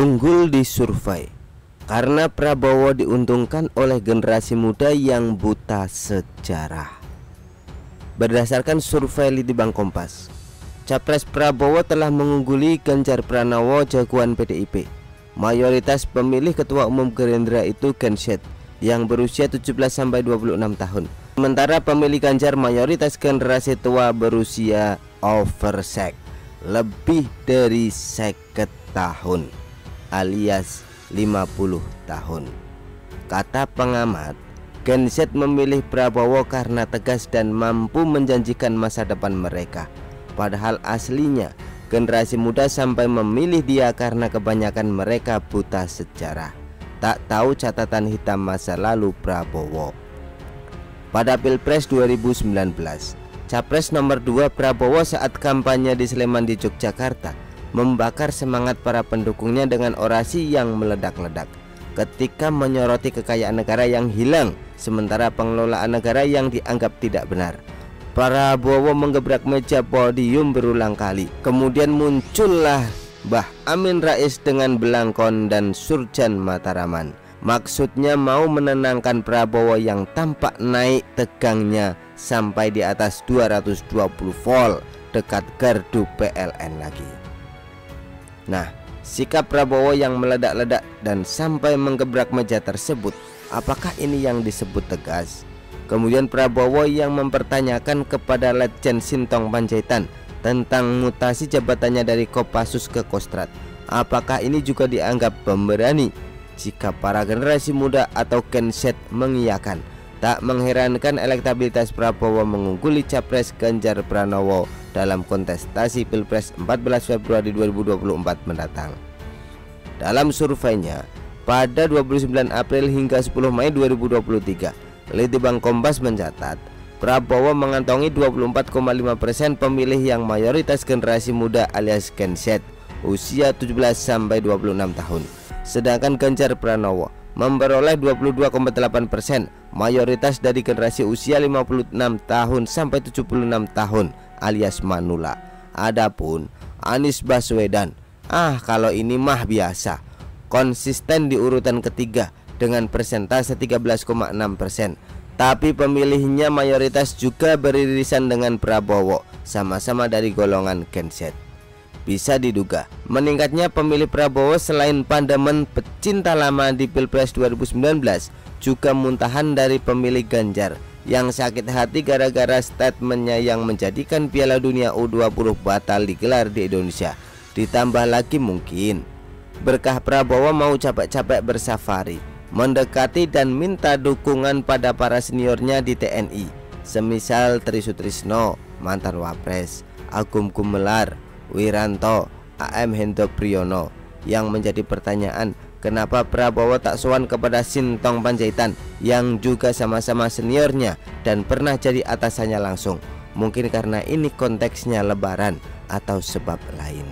Unggul di survei karena Prabowo diuntungkan oleh generasi muda yang buta sejarah. Berdasarkan survei Litbang Kompas, Capres Prabowo telah mengungguli Ganjar Pranowo, jagoan PDIP. Mayoritas pemilih Ketua Umum Gerindra itu Gen-Z yang berusia 17-26 tahun. Sementara pemilih Ganjar mayoritas generasi tua berusia oversek, lebih dari 50 tahun alias 50 tahun. Kata pengamat, Gen Z memilih Prabowo karena tegas dan mampu menjanjikan masa depan mereka. Padahal aslinya generasi muda sampai memilih dia karena kebanyakan mereka buta sejarah, tak tahu catatan hitam masa lalu Prabowo. Pada Pilpres 2019, Capres nomor 2 Prabowo saat kampanye di Sleman di Yogyakarta membakar semangat para pendukungnya dengan orasi yang meledak-ledak ketika menyoroti kekayaan negara yang hilang sementara pengelolaan negara yang dianggap tidak benar. Prabowo menggebrak meja podium berulang kali. Kemudian muncullah Mbah Amin Rais dengan belangkon dan Surjan Mataraman. Maksudnya mau menenangkan Prabowo yang tampak naik tegangnya sampai di atas 220 volt dekat gardu PLN lagi. Nah, sikap Prabowo yang meledak-ledak dan sampai menggebrak meja tersebut, apakah ini yang disebut tegas? Kemudian Prabowo yang mempertanyakan kepada Letjen Sintong Panjaitan tentang mutasi jabatannya dari Kopassus ke Kostrad. Apakah ini juga dianggap pemberani? Jika para generasi muda atau Gen Z mengiyakan, tak mengherankan elektabilitas Prabowo mengungguli Capres Ganjar Pranowo dalam kontestasi Pilpres 14 Februari 2024 mendatang. Dalam surveinya pada 29 April hingga 10 Mei 2023, Litbang Kompas mencatat Prabowo mengantongi 24,5% pemilih yang mayoritas generasi muda alias Gen Z usia 17-26 tahun. Sedangkan Ganjar Pranowo memperoleh 22,8%, mayoritas dari generasi usia 56 tahun sampai 76 tahun alias manula. Adapun Anies Baswedan, kalau ini mah biasa, konsisten di urutan ketiga dengan persentase 13,6%. Tapi pemilihnya mayoritas juga beririsan dengan Prabowo, sama-sama dari golongan Gen Z. Bisa diduga meningkatnya pemilih Prabowo selain pandemen pecinta lama di Pilpres 2019, juga muntahan dari pemilih Ganjar yang sakit hati gara-gara statementnya yang menjadikan Piala Dunia U20 batal digelar di Indonesia. Ditambah lagi mungkin berkah Prabowo mau capek-capek bersafari, mendekati dan minta dukungan pada para seniornya di TNI, semisal Tri Sutrisno, mantan Wapres, Agung Gumelar, Wiranto, AM Hendro Priyono. Yang menjadi pertanyaan, kenapa Prabowo tak sowan kepada Sintong Panjaitan yang juga sama-sama seniornya dan pernah jadi atasannya langsung? Mungkin karena ini konteksnya lebaran atau sebab lain.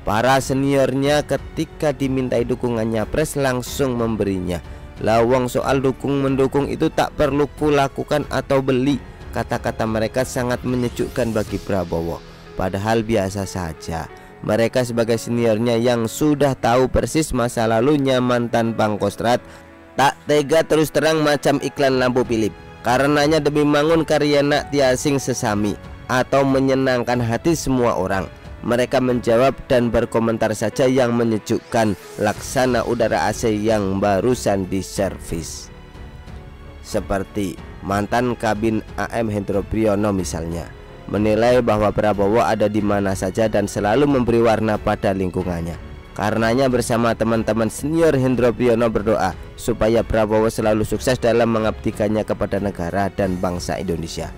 Para seniornya ketika dimintai dukungannya pres langsung memberinya. Lawang soal dukung-mendukung itu tak perlu kulakukan atau beli. Kata-kata mereka sangat menyejukkan bagi Prabowo. Padahal biasa saja. Mereka sebagai seniornya yang sudah tahu persis masa lalunya mantan Pangkostrat, tak tega terus terang macam iklan lampu Philip. Karenanya demi mangun karya nak tiasing sesami atau menyenangkan hati semua orang, mereka menjawab dan berkomentar saja yang menyejukkan, laksana udara AC yang barusan diservis. Seperti mantan Kabin AM Hendro Priyono misalnya, menilai bahwa Prabowo ada di mana saja dan selalu memberi warna pada lingkungannya. Karenanya bersama teman-teman senior Hendro Priyono berdoa supaya Prabowo selalu sukses dalam mengabdikannya kepada negara dan bangsa Indonesia.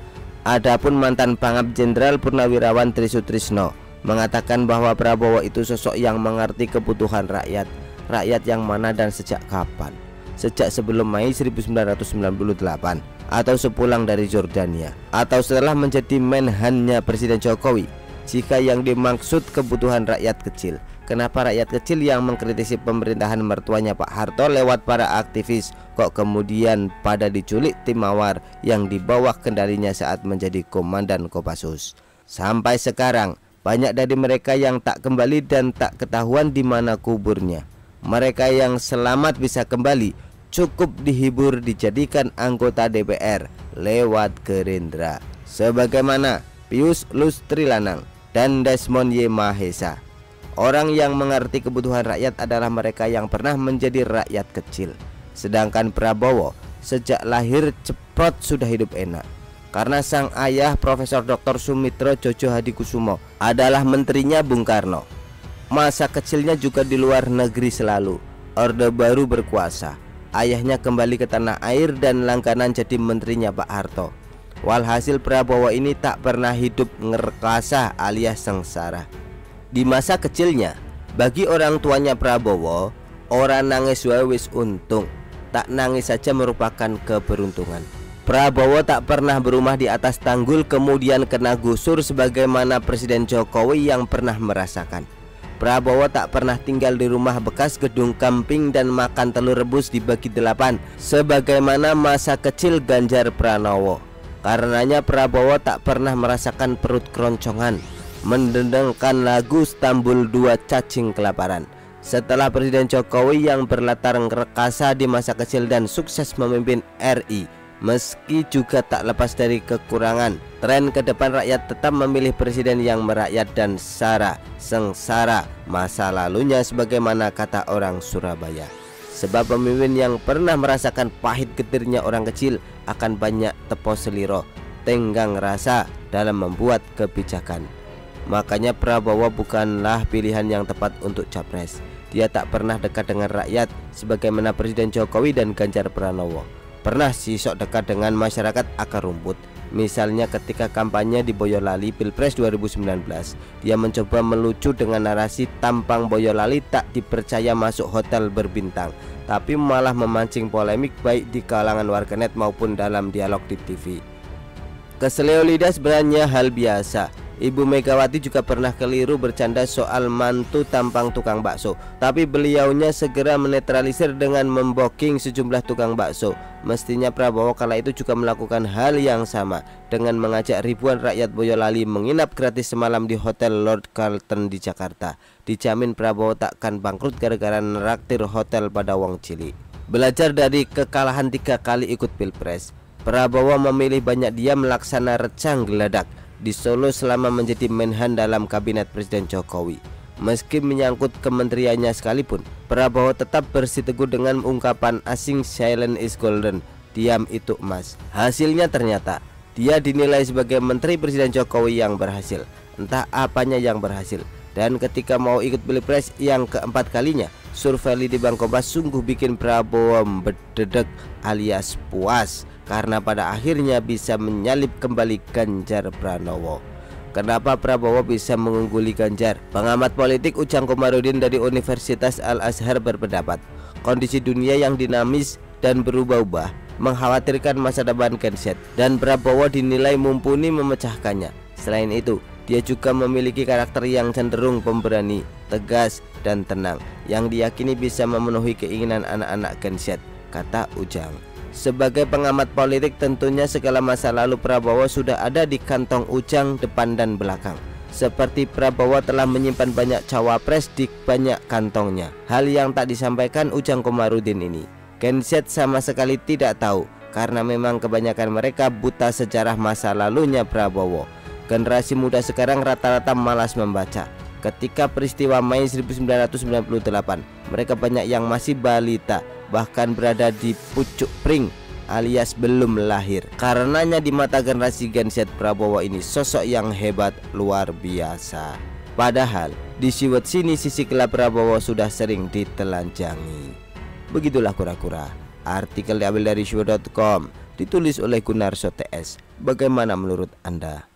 Adapun mantan Pangap Jenderal Purnawirawan Tri Sutrisno mengatakan bahwa Prabowo itu sosok yang mengerti kebutuhan rakyat. Rakyat yang mana dan sejak kapan? Sejak sebelum Mei 1998 atau sepulang dari Jordania atau setelah menjadi menhannya Presiden Jokowi? Jika yang dimaksud kebutuhan rakyat kecil, kenapa rakyat kecil yang mengkritisi pemerintahan mertuanya Pak Harto lewat para aktivis kok kemudian pada diculik tim Mawar yang dibawa kendalinya saat menjadi komandan Kopassus? Sampai sekarang Banyak dari mereka yang tak kembali dan tak ketahuan di mana kuburnya. Mereka yang selamat bisa kembali cukup dihibur dijadikan anggota DPR lewat Gerindra, sebagaimana Pius Lustrilanang dan Desmond Y. Mahesa. Orang yang mengerti kebutuhan rakyat adalah mereka yang pernah menjadi rakyat kecil. Sedangkan Prabowo sejak lahir ceprot sudah hidup enak, karena sang ayah Profesor Dr. Sumitro Djojo Hadikusumo adalah menterinya Bung Karno. Masa kecilnya juga di luar negeri selalu. Orde Baru berkuasa, ayahnya kembali ke tanah air dan langganan jadi menterinya Pak Harto. Walhasil Prabowo ini tak pernah hidup ngerkasa alias sengsara. Di masa kecilnya, bagi orang tuanya Prabowo, orang nangis wae wis untung, tak nangis saja merupakan keberuntungan. Prabowo tak pernah berumah di atas tanggul kemudian kena gusur sebagaimana Presiden Jokowi yang pernah merasakan. Prabowo tak pernah tinggal di rumah bekas gedung camping dan makan telur rebus dibagi 8 sebagaimana masa kecil Ganjar Pranowo. Karenanya Prabowo tak pernah merasakan perut keroncongan mendendangkan lagu Stambul 2 cacing kelaparan. Setelah Presiden Jokowi yang berlatar rekasa di masa kecil dan sukses memimpin RI, meski juga tak lepas dari kekurangan, tren ke depan rakyat tetap memilih presiden yang merakyat dan sengsara masa lalunya sebagaimana kata orang Surabaya. Sebab pemimpin yang pernah merasakan pahit getirnya orang kecil akan banyak tepo seliro, tenggang rasa dalam membuat kebijakan. Makanya Prabowo bukanlah pilihan yang tepat untuk capres. Dia tak pernah dekat dengan rakyat sebagaimana Presiden Jokowi dan Ganjar Pranowo. Pernah sisok dekat dengan masyarakat akar rumput. Misalnya ketika kampanye di Boyolali Pilpres 2019, dia mencoba melucu dengan narasi tampang Boyolali tak dipercaya masuk hotel berbintang, tapi malah memancing polemik baik di kalangan warganet maupun dalam dialog di TV. Keseleo lidah sebenarnya hal biasa. Ibu Megawati juga pernah keliru bercanda soal mantu tampang tukang bakso, tapi beliaunya segera menetralisir dengan memboking sejumlah tukang bakso. Mestinya Prabowo kala itu juga melakukan hal yang sama dengan mengajak ribuan rakyat Boyolali menginap gratis semalam di Hotel Lord Carlton di Jakarta. Dijamin Prabowo takkan bangkrut gara-gara neraktir hotel pada wong cilik. Belajar dari kekalahan 3 kali ikut Pilpres, Prabowo memilih banyak diam melaksana recang geladak di Solo selama menjadi Menhan dalam kabinet Presiden Jokowi. Meski menyangkut kementeriannya sekalipun, Prabowo tetap bersiteguh dengan ungkapan asing silent is golden, diam itu emas. Hasilnya ternyata dia dinilai sebagai menteri Presiden Jokowi yang berhasil, entah apanya yang berhasil. Dan ketika mau ikut Pilpres yang keempat kalinya, survei Litbang Kompas sungguh bikin Prabowo bededek alias puas, karena pada akhirnya bisa menyalip kembali Ganjar Pranowo. Kenapa Prabowo bisa mengungguli Ganjar? Pengamat politik Ujang Komarudin dari Universitas Al-Azhar berpendapat, kondisi dunia yang dinamis dan berubah-ubah mengkhawatirkan masa depan Genset, dan Prabowo dinilai mumpuni memecahkannya. Selain itu, dia juga memiliki karakter yang cenderung pemberani, tegas, dan tenang, yang diyakini bisa memenuhi keinginan anak-anak Genset, kata Ujang. Sebagai pengamat politik, tentunya segala masa lalu Prabowo sudah ada di kantong Ujang depan dan belakang. Seperti Prabowo telah menyimpan banyak cawapres di banyak kantongnya. Hal yang tak disampaikan Ujang Komarudin ini, Genset sama sekali tidak tahu, karena memang kebanyakan mereka buta sejarah masa lalunya Prabowo. Generasi muda sekarang rata-rata malas membaca. Ketika peristiwa Mei 1998, mereka banyak yang masih balita, bahkan berada di pucuk pring alias belum lahir. Karenanya di mata generasi Gen Z, Prabowo ini sosok yang hebat luar biasa. Padahal di siwet sini sisi gelap Prabowo sudah sering ditelanjangi. Begitulah kura-kura. Artikel diambil dari Shwo.com, ditulis oleh Gunarso TS. Bagaimana menurut Anda?